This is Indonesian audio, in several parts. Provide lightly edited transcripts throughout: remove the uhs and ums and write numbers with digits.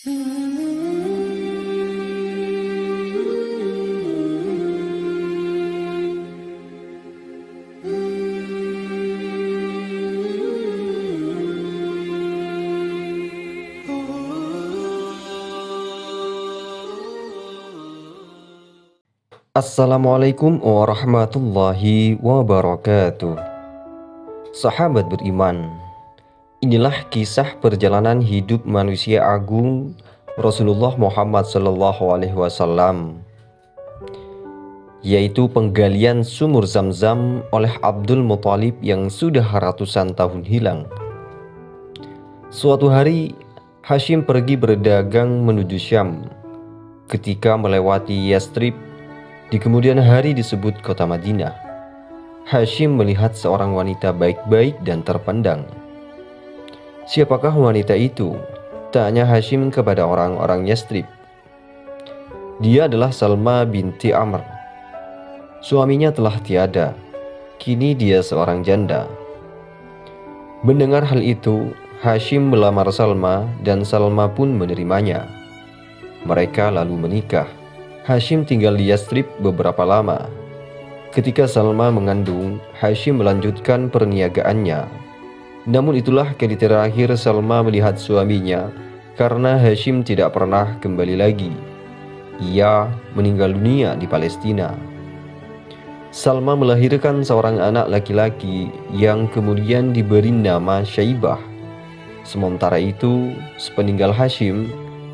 Assalamualaikum warahmatullahi wabarakatuh. Sahabat beriman, inilah kisah perjalanan hidup manusia agung Rasulullah Muhammad SAW, yaitu penggalian sumur Zam-Zam oleh Abdul Muthalib yang sudah ratusan tahun hilang. Suatu hari, Hashim pergi berdagang menuju Syam. Ketika melewati Yastrib, di kemudian hari disebut kota Madinah, Hashim melihat seorang wanita baik-baik dan terpandang. "Siapakah wanita itu?" tanya Hashim kepada orang-orang Yastrib. "Dia adalah Salma binti Amr. Suaminya telah tiada. Kini dia seorang janda." Mendengar hal itu, Hashim melamar Salma dan Salma pun menerimanya. Mereka lalu menikah. Hashim tinggal di Yastrib beberapa lama. Ketika Salma mengandung, Hashim melanjutkan perniagaannya. Namun itulah kali terakhir Salma melihat suaminya, karena Hashim tidak pernah kembali lagi. Ia meninggal dunia di Palestina. Salma melahirkan seorang anak laki-laki yang kemudian diberi nama Syaibah. Sementara itu, sepeninggal Hashim,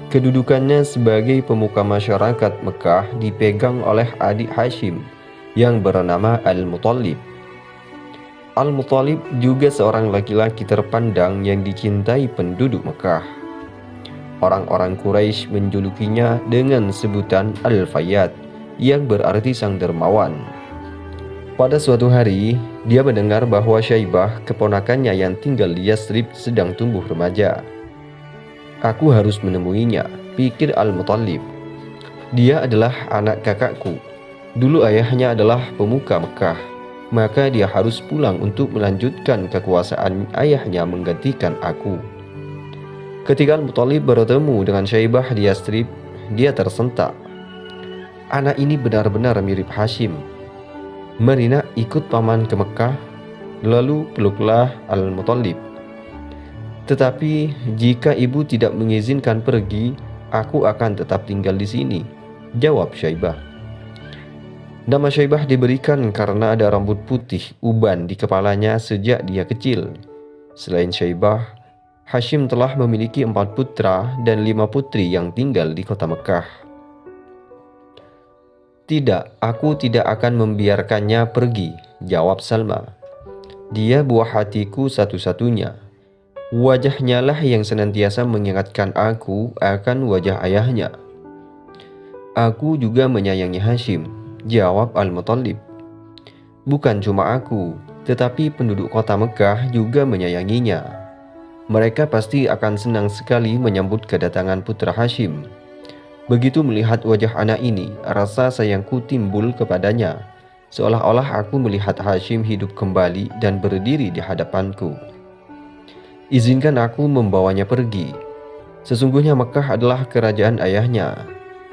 kedudukannya sebagai pemuka masyarakat Mekah dipegang oleh adik Hashim yang bernama Al-Muthalib. Al-Muthalib juga seorang laki-laki terpandang yang dicintai penduduk Mekah. Orang-orang Quraisy menjulukinya dengan sebutan Al-Fayyad, yang berarti sang dermawan. Pada suatu hari, dia mendengar bahwa Syaibah, keponakannya yang tinggal di Yastrib, sedang tumbuh remaja. "Aku harus menemuinya," pikir Al-Muthalib. "Dia adalah anak kakakku. Dulu ayahnya adalah pemuka Mekah, maka dia harus pulang untuk melanjutkan kekuasaan ayahnya menggantikan aku." Ketika Al-Muthalib bertemu dengan Syaibah di Yastrib, dia tersentak. Anak ini benar-benar mirip Hashim. "Mari nak, ikut paman ke Mekah." Lalu peluklah Al-Muthalib. "Tetapi jika ibu tidak mengizinkan pergi, aku akan tetap tinggal di sini," jawab Syaibah. Nama Syaibah diberikan karena ada rambut putih uban di kepalanya sejak dia kecil. Selain Syaibah, Hashim telah memiliki 4 putra dan 5 putri yang tinggal di kota Mekah. "Tidak, aku tidak akan membiarkannya pergi," jawab Salma. "Dia buah hatiku satu-satunya. Wajahnya lah yang senantiasa mengingatkan aku akan wajah ayahnya." "Aku juga menyayangi Hashim," jawab Al-Muthalib. "Bukan cuma aku, tetapi penduduk kota Mekah juga menyayanginya. Mereka pasti akan senang sekali menyambut kedatangan putra Hashim. Begitu melihat wajah anak ini, rasa sayangku timbul kepadanya, seolah-olah aku melihat Hashim hidup kembali dan berdiri di hadapanku. Izinkan aku membawanya pergi. Sesungguhnya Mekah adalah kerajaan ayahnya,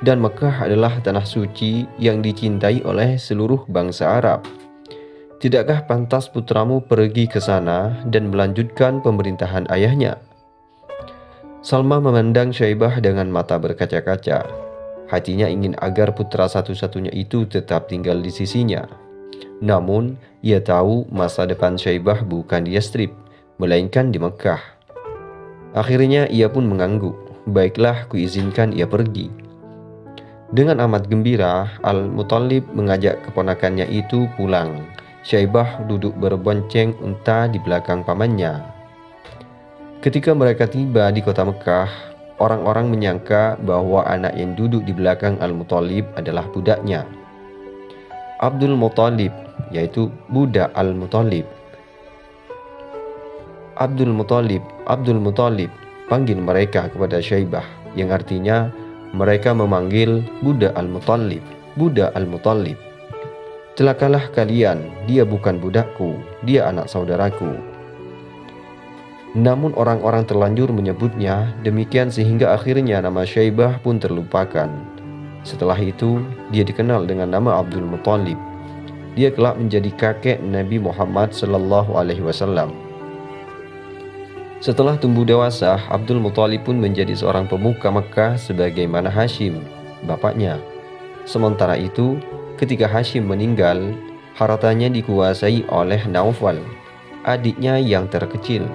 dan Mekah adalah tanah suci yang dicintai oleh seluruh bangsa Arab. Tidakkah pantas putramu pergi ke sana dan melanjutkan pemerintahan ayahnya?" Salma memandang Syaibah dengan mata berkaca-kaca. Hatinya ingin agar putra satu-satunya itu tetap tinggal di sisinya. Namun, ia tahu masa depan Syaibah bukan di Yastrib, melainkan di Mekah. Akhirnya ia pun mengangguk. "Baiklah, kuizinkan ia pergi." Dengan amat gembira, Al-Muthalib mengajak keponakannya itu pulang. Syaibah duduk berbonceng unta di belakang pamannya. Ketika mereka tiba di kota Mekah, orang-orang menyangka bahwa anak yang duduk di belakang Al-Muthalib adalah budaknya, Abdul Muthalib, yaitu budak Al-Muthalib. "Abdul Muthalib, Abdul Muthalib," panggil mereka kepada Syaibah, yang artinya mereka memanggil budak Al-Muthalib, budak Al-Muthalib. "Celakalah kalian, dia bukan budakku, dia anak saudaraku." Namun orang-orang terlanjur menyebutnya demikian sehingga akhirnya nama Syaibah pun terlupakan. Setelah itu, dia dikenal dengan nama Abdul Muthalib. Dia kelak menjadi kakek Nabi Muhammad SAW. Setelah tumbuh dewasa, Abdul Muthalib pun menjadi seorang pemuka Mekah sebagaimana Hashim, bapaknya. Sementara itu, ketika Hashim meninggal, hartanya dikuasai oleh Naufal, adiknya yang terkecil.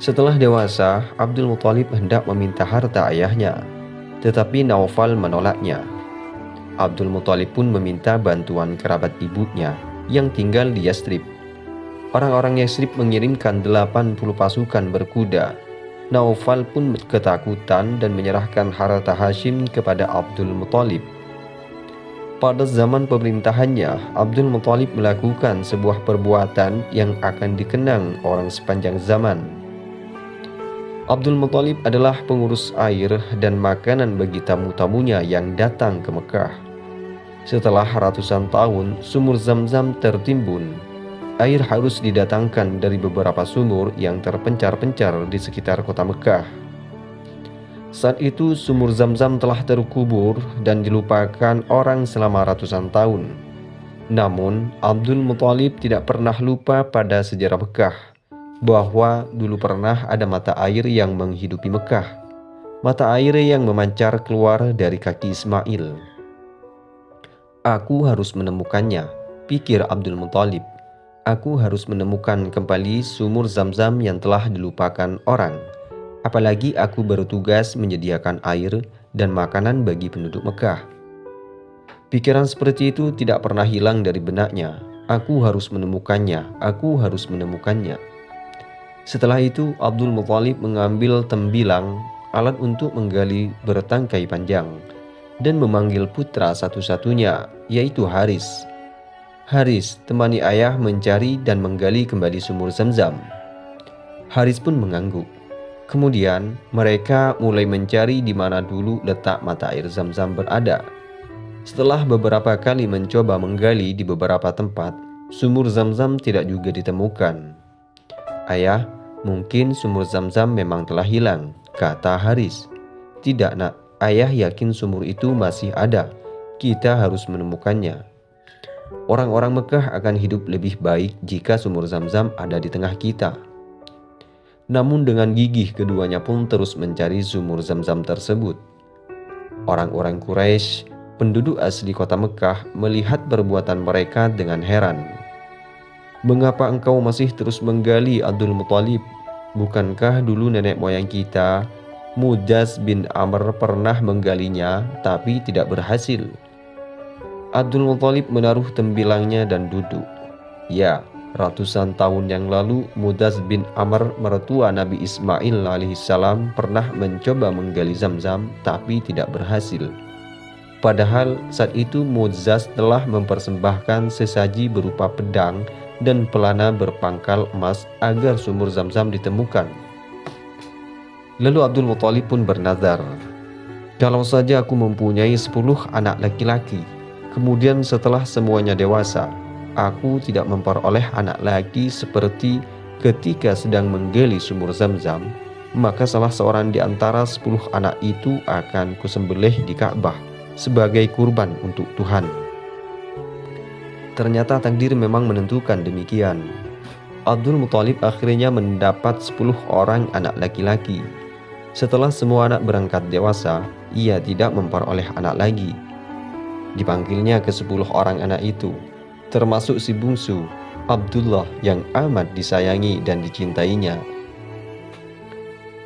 Setelah dewasa, Abdul Muthalib hendak meminta harta ayahnya, tetapi Naufal menolaknya. Abdul Muthalib pun meminta bantuan kerabat ibunya yang tinggal di Yastrib. Orang-orang Yastrib mengirimkan 80 pasukan berkuda. Naufal pun ketakutan dan menyerahkan harta Hashim kepada Abdul Muthalib. Pada zaman pemerintahannya, Abdul Muthalib melakukan sebuah perbuatan yang akan dikenang orang sepanjang zaman. Abdul Muthalib adalah pengurus air dan makanan bagi tamu-tamunya yang datang ke Mekah. Setelah ratusan tahun, sumur Zam-Zam tertimbun. Air harus didatangkan dari beberapa sumur yang terpencar-pencar di sekitar kota Mekah. Saat itu sumur Zam-Zam telah terkubur dan dilupakan orang selama ratusan tahun. Namun Abdul Muthalib tidak pernah lupa pada sejarah Mekah bahwa dulu pernah ada mata air yang menghidupi Mekah. Mata air yang memancar keluar dari kaki Ismail. Aku harus menemukannya, pikir Abdul Muthalib. Aku harus menemukan kembali sumur Zam-Zam yang telah dilupakan orang. Apalagi aku bertugas menyediakan air dan makanan bagi penduduk Mekah. Pikiran seperti itu tidak pernah hilang dari benaknya. Aku harus menemukannya, aku harus menemukannya. Setelah itu Abdul Muthalib mengambil tembilang, alat untuk menggali bertangkai panjang, dan memanggil putra satu-satunya, yaitu Haris. Haris, temani ayah mencari dan menggali kembali sumur Zam-Zam. Haris pun mengangguk. Kemudian mereka mulai mencari di mana dulu letak mata air Zam-Zam berada. Setelah beberapa kali mencoba menggali di beberapa tempat, sumur Zam-Zam tidak juga ditemukan. Ayah, mungkin sumur Zam-Zam memang telah hilang, kata Haris. Tidak nak, ayah yakin sumur itu masih ada. Kita harus menemukannya. Orang-orang Mekah akan hidup lebih baik jika sumur Zam-Zam ada di tengah kita. Namun dengan gigih keduanya pun terus mencari sumur Zam-Zam tersebut. Orang-orang Quraisy, penduduk asli kota Mekah, melihat perbuatan mereka dengan heran. Mengapa engkau masih terus menggali, Abdul Muthalib? Bukankah dulu nenek moyang kita, Mudaz bin Amr, pernah menggalinya tapi tidak berhasil? Abdul Muthalib menaruh tembilangnya dan duduk. Ya, ratusan tahun yang lalu Mudaz bin Amr, mertua Nabi Ismail alaihissalam, pernah mencoba menggali Zam-Zam tapi tidak berhasil. Padahal saat itu Mudaz telah mempersembahkan sesaji berupa pedang dan pelana berpangkal emas agar sumur Zam-Zam ditemukan. Lalu Abdul Muthalib pun bernazar, kalau saja aku mempunyai 10 anak laki-laki, kemudian setelah semuanya dewasa, aku tidak memperoleh anak lagi seperti ketika sedang menggali sumur Zam-Zam, maka salah seorang di antara 10 anak itu akan kusembelih di Ka'bah sebagai kurban untuk Tuhan. Ternyata takdir memang menentukan demikian. Abdul Muthalib akhirnya mendapat 10 orang anak laki-laki. Setelah semua anak berangkat dewasa, ia tidak memperoleh anak lagi. Dipanggilnya ke 10 orang anak itu, termasuk si bungsu, Abdullah, yang amat disayangi dan dicintainya.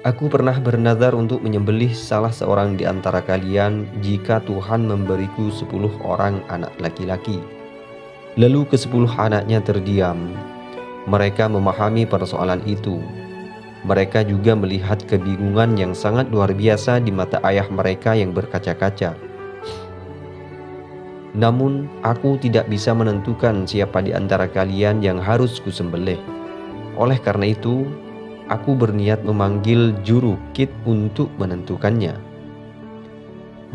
Aku pernah bernazar untuk menyembelih salah seorang di antara kalian jika Tuhan memberiku 10 orang anak laki-laki. Lalu ke-10 anaknya terdiam. Mereka memahami persoalan itu. Mereka juga melihat kebingungan yang sangat luar biasa di mata ayah mereka yang berkaca-kaca. Namun, aku tidak bisa menentukan siapa di antara kalian yang harus kusembelih. Oleh karena itu, aku berniat memanggil juru kit untuk menentukannya.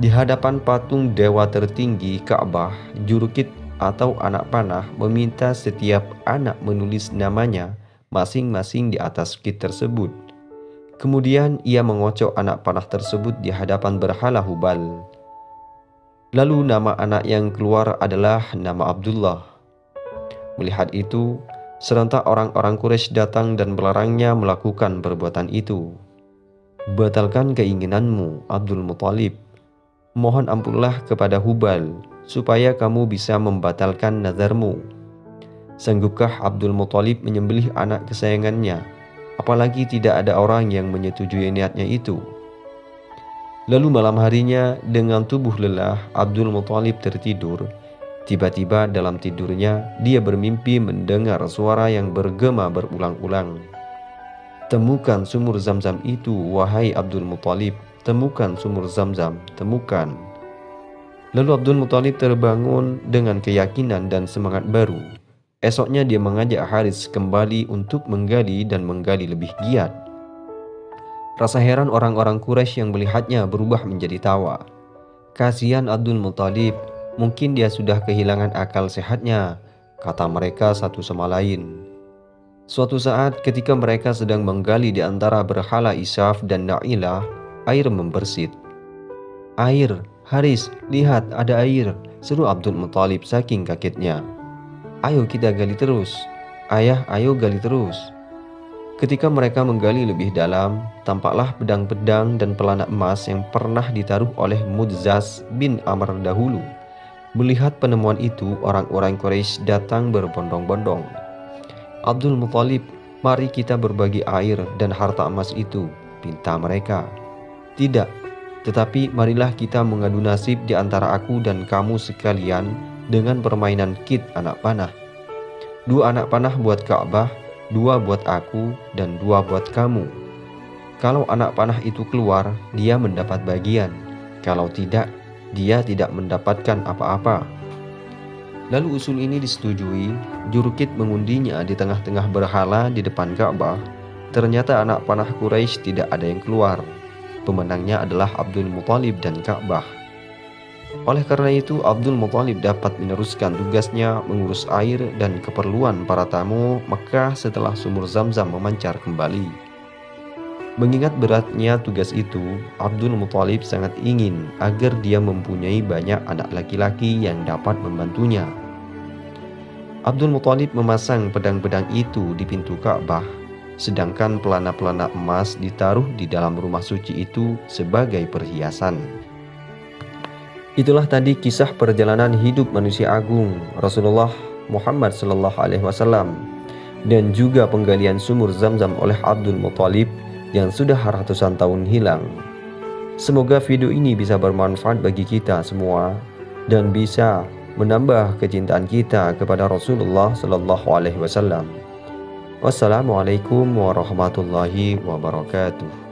Di hadapan patung dewa tertinggi Ka'bah, juru kit atau anak panah meminta setiap anak menulis namanya masing-masing di atas bukit tersebut. Kemudian ia mengocok anak panah tersebut di hadapan berhala Hubal. Lalu nama anak yang keluar adalah nama Abdullah. Melihat itu, serentak orang-orang Quraisy datang dan melarangnya melakukan perbuatan itu. "Batalkan keinginanmu, Abdul Muthalib. Mohon ampunlah kepada Hubal, supaya kamu bisa membatalkan nazarmu. Sanggupkah Abdul Muthalib menyembelih anak kesayangannya, apalagi tidak ada orang yang menyetujui niatnya itu?" Lalu malam harinya, dengan tubuh lelah, Abdul Muthalib tertidur. Tiba-tiba dalam tidurnya, dia bermimpi mendengar suara yang bergema berulang-ulang. "Temukan sumur Zam-Zam itu, wahai Abdul Muthalib. Temukan sumur Zam-Zam, temukan." Lalu Abdul Muthalib terbangun dengan keyakinan dan semangat baru. Esoknya dia mengajak Haris kembali untuk menggali dan menggali lebih giat. Rasa heran orang-orang Quraisy yang melihatnya berubah menjadi tawa. "Kasihan Abdul Muthalib, mungkin dia sudah kehilangan akal sehatnya," kata mereka satu sama lain. Suatu saat ketika mereka sedang menggali di antara berhala Isaf dan Na'ilah, air membersit. "Air, Haris, lihat ada air," seru Abdul Muthalib saking kagetnya. "Ayo kita gali terus. Ayah, ayo gali terus." Ketika mereka menggali lebih dalam, tampaklah pedang-pedang dan pelana emas yang pernah ditaruh oleh Mudzaz bin Amr dahulu. Melihat penemuan itu, orang-orang Quraisy datang berbondong-bondong. "Abdul Muthalib, mari kita berbagi air dan harta emas itu," pinta mereka. "Tidak, tetapi marilah kita mengadu nasib di antara aku dan kamu sekalian dengan permainan kit anak panah. 2 anak panah buat Ka'bah, 2 buat aku, dan 2 buat kamu. Kalau anak panah itu keluar, dia mendapat bagian. Kalau tidak, dia tidak mendapatkan apa-apa." Lalu usul ini disetujui. Jurukit mengundinya di tengah-tengah berhala di depan Ka'bah. Ternyata anak panah Quraisy tidak ada yang keluar. Pemenangnya adalah Abdul Muthalib dan Ka'bah. Oleh karena itu, Abdul Muthalib dapat meneruskan tugasnya mengurus air dan keperluan para tamu Mekah setelah sumur Zam-Zam memancar kembali. Mengingat beratnya tugas itu, Abdul Muthalib sangat ingin agar dia mempunyai banyak anak laki-laki yang dapat membantunya. Abdul Muthalib memasang pedang-pedang itu di pintu Ka'bah, sedangkan pelana-pelana emas ditaruh di dalam rumah suci itu sebagai perhiasan. Itulah tadi kisah perjalanan hidup manusia agung Rasulullah Muhammad SAW dan juga penggalian sumur Zam-Zam oleh Abdul Muthalib yang sudah ratusan tahun hilang. Semoga video ini bisa bermanfaat bagi kita semua dan bisa menambah kecintaan kita kepada Rasulullah SAW. Wassalamualaikum warahmatullahi wabarakatuh.